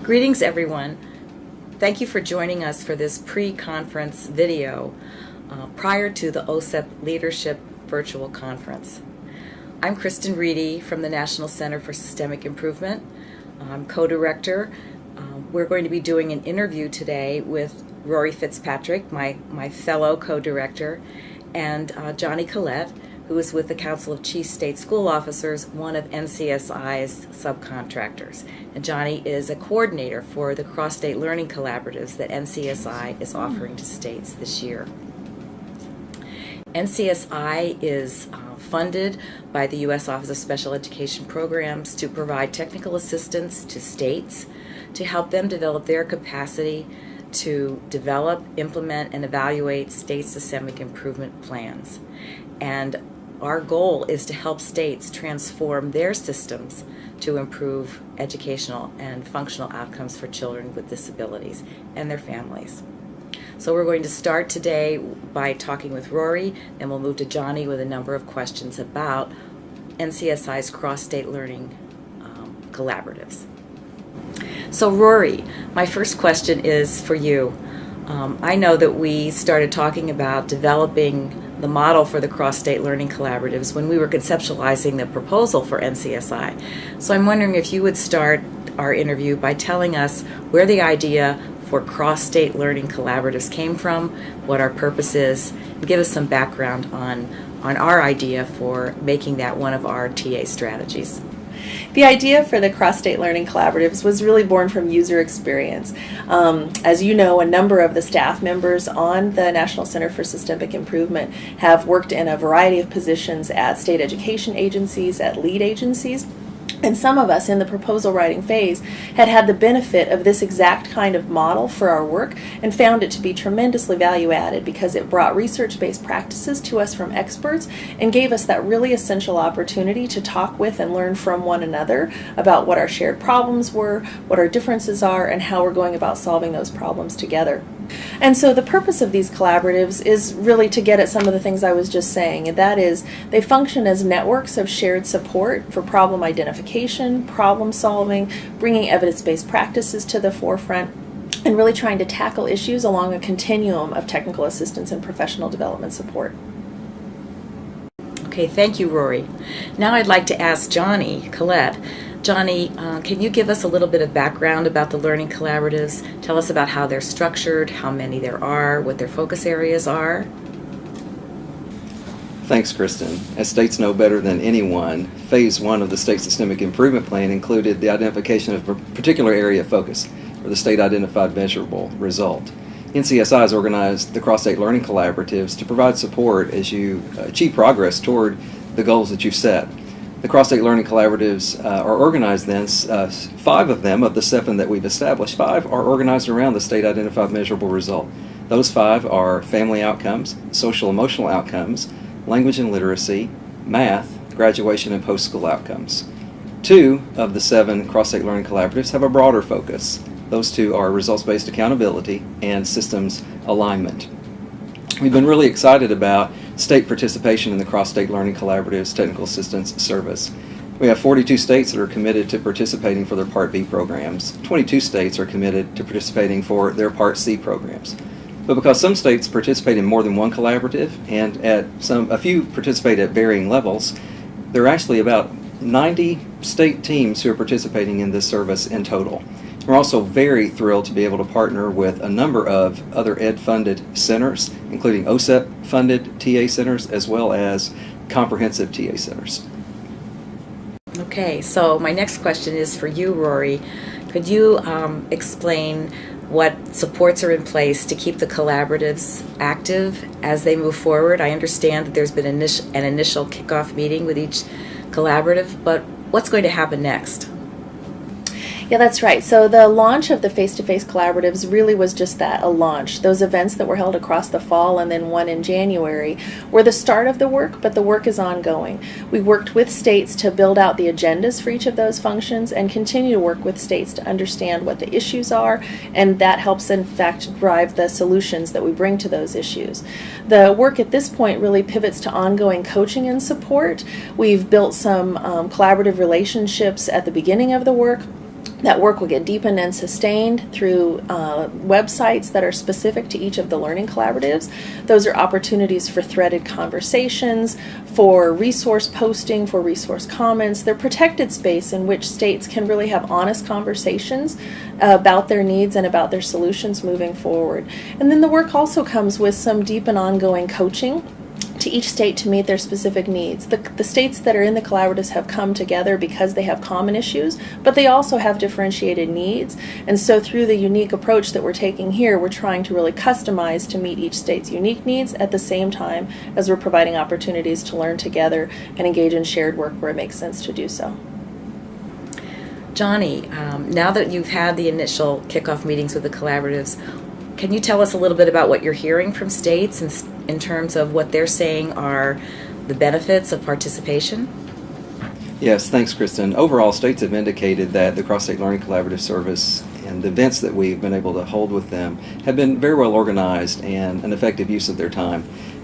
Greetings, everyone. Thank you for joining us for this pre-conference video prior to the OSEP Leadership Virtual Conference. I'm Kristen Reedy from the National Center for Systemic Improvement. I'm co-director. We're going to be doing an interview today with Rory Fitzpatrick, my fellow co-director, and Johnny Collette, who is with the Council of Chief State School Officers, one of NCSI's subcontractors. And Johnny is a coordinator for the CrossState Learning Collaboratives that NCSI is offering to states this year. NCSI is funded by the U.S. Office of Special Education Programs to provide technical assistance to states to help them develop their capacity to develop, implement, and evaluate state systemic improvement plans. And our goal is to help states transform their systems to improve educational and functional outcomes for children with disabilities and their families. So we're going to start today by talking with Rory, and we'll move to Johnny with a number of questions about NCSI's CrossState Learning Collaboratives. So Rory, my first question is for you. I know that we started talking about developing the model for the CrossState Learning Collaboratives when we were conceptualizing the proposal for NCSI. So I'm wondering if you would start our interview by telling us where the idea for CrossState Learning Collaboratives came from, what our purpose is, and give us some background on our idea for making that one of our TA strategies. The idea for the CrossState Learning Collaboratives was really born from user experience. As you know, a number of the staff members on the National Center for Systemic Improvement have worked in a variety of positions at state education agencies, at lead agencies. And some of us in the proposal writing phase had the benefit of this exact kind of model for our work and found it to be tremendously value added because it brought research-based practices to us from experts and gave us that really essential opportunity to talk with and learn from one another about what our shared problems were, what our differences are, and how we're going about solving those problems together. And so the purpose of these collaboratives is really to get at some of the things I was just saying, and that is they function as networks of shared support for problem identification, problem solving, bringing evidence-based practices to the forefront, and really trying to tackle issues along a continuum of technical assistance and professional development support. Okay, thank you, Rory. Now I'd like to ask Johnny Collette. Johnny, can you give us a little bit of background about the learning collaboratives? Tell us about how they're structured, how many there are, what their focus areas are. Thanks, Kristen. As states know better than anyone, Phase 1 of the State Systemic Improvement Plan included the identification of a particular area of focus, or the state-identified measurable result. NCSI has organized the CrossState Learning Collaboratives to provide support as you achieve progress toward the goals that you've set. The CrossState Learning Collaboratives are organized then, 5 of them, of the 7 that we've established, 5 are organized around the state-identified measurable result. Those 5 are family outcomes, social-emotional outcomes, language and literacy, math, graduation and post-school outcomes. 2 of the 7 CrossState Learning Collaboratives have a broader focus. Those 2 are results-based accountability and systems alignment. We've been really excited about state participation in the CrossState Learning Collaborative's Technical Assistance Service. We have 42 states that are committed to participating for their Part B programs. 22 states are committed to participating for their Part C programs. But because some states participate in more than one collaborative and a few participate at varying levels, there are actually about 90 state teams who are participating in this service in total. We're also very thrilled to be able to partner with a number of other ed-funded centers, including OSEP-funded TA centers, as well as comprehensive TA centers. Okay, so my next question is for you, Rory. Could you explain what supports are in place to keep the collaboratives active as they move forward? I understand that there's been an initial kickoff meeting with each collaborative, but what's going to happen next? Yeah, that's right. So the launch of the face-to-face collaboratives really was just that, a launch. Those events that were held across the fall and then one in January were the start of the work, but the work is ongoing. We worked with states to build out the agendas for each of those functions and continue to work with states to understand what the issues are, and that helps in fact drive the solutions that we bring to those issues. The work at this point really pivots to ongoing coaching and support. We've built some collaborative relationships at the beginning of the work That work will get deepened and sustained through websites that are specific to each of the learning collaboratives. Those are opportunities for threaded conversations, for resource posting, for resource comments. They're protected space in which states can really have honest conversations about their needs and about their solutions moving forward. And then the work also comes with some deep and ongoing coaching to each state to meet their specific needs. The states that are in the collaboratives have come together because they have common issues, but they also have differentiated needs. And so through the unique approach that we're taking here, we're trying to really customize to meet each state's unique needs at the same time as we're providing opportunities to learn together and engage in shared work where it makes sense to do so. Johnny, now that you've had the initial kickoff meetings with the collaboratives, can you tell us a little bit about what you're hearing from states in terms of what they're saying are the benefits of participation? Yes, thanks, Kristen. Overall, states have indicated that the CrossState Learning Collaborative service and the events that we've been able to hold with them have been very well organized and an effective use of their time.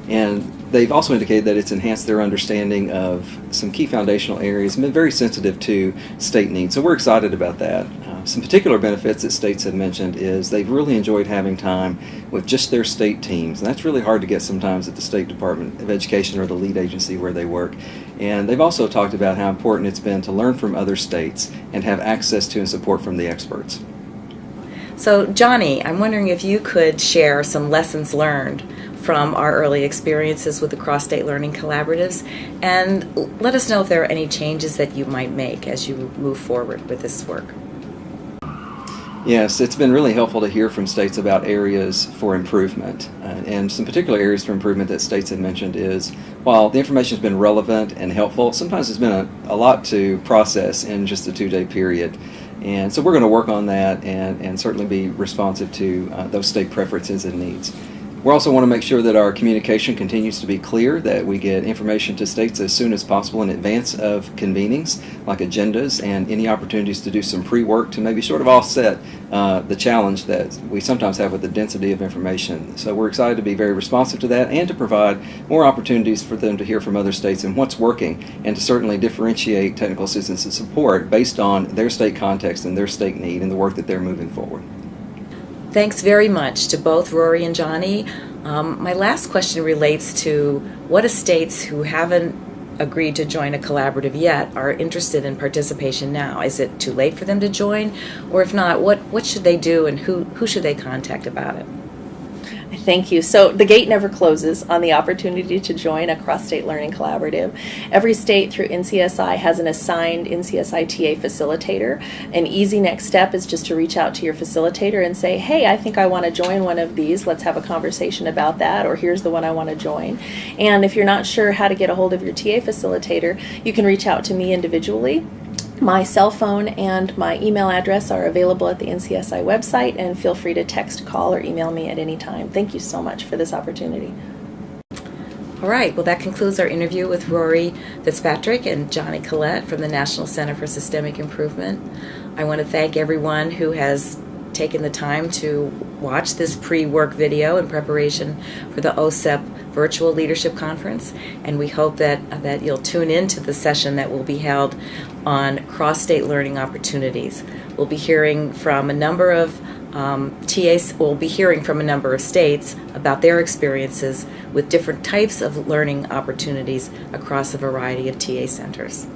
And they've also indicated that it's enhanced their understanding of some key foundational areas and been very sensitive to state needs. So we're excited about that. Some particular benefits that states have mentioned is they've really enjoyed having time with just their state teams. And that's really hard to get sometimes at the State Department of Education or the lead agency where they work. And they've also talked about how important it's been to learn from other states and have access to and support from the experts. So, Johnny, I'm wondering if you could share some lessons learned from our early experiences with the CrossState Learning Collaboratives, and let us know if there are any changes that you might make as you move forward with this work. Yes, it's been really helpful to hear from states about areas for improvement. And some particular areas for improvement that states have mentioned is, while the information has been relevant and helpful, sometimes it's been a lot to process in just a 2-day period. And so we're going to work on that and certainly be responsive to those state preferences and needs. We also want to make sure that our communication continues to be clear, that we get information to states as soon as possible in advance of convenings, like agendas and any opportunities to do some pre-work to maybe sort of offset the challenge that we sometimes have with the density of information. So we're excited to be very responsive to that and to provide more opportunities for them to hear from other states and what's working, and to certainly differentiate technical assistance and support based on their state context and their state need and the work that they're moving forward. Thanks very much to both Rory and Johnny. My last question relates to what states who haven't agreed to join a collaborative yet are interested in participation now. Is it too late for them to join? Or if not, what should they do, and who should they contact about it? Thank you. So the gate never closes on the opportunity to join a CrossState Learning Collaborative. Every state through NCSI has an assigned NCSI TA facilitator. An easy next step is just to reach out to your facilitator and say, hey, I think I want to join one of these. Let's have a conversation about that, or here's the one I want to join. And if you're not sure how to get a hold of your TA facilitator, you can reach out to me individually. My cell phone and my email address are available at the NCSI website, and feel free to text, call, or email me at any time. Thank you so much for this opportunity. All right, well, that concludes our interview with Rory Fitzpatrick and Johnny Collette from the National Center for Systemic Improvement. I want to thank everyone who has taken the time to watch this pre-work video in preparation for the OSEP Virtual Leadership Conference, and we hope that you'll tune into the session that will be held on cross-state learning opportunities. We'll be hearing from a number of we'll be hearing from a number of states about their experiences with different types of learning opportunities across a variety of TA centers.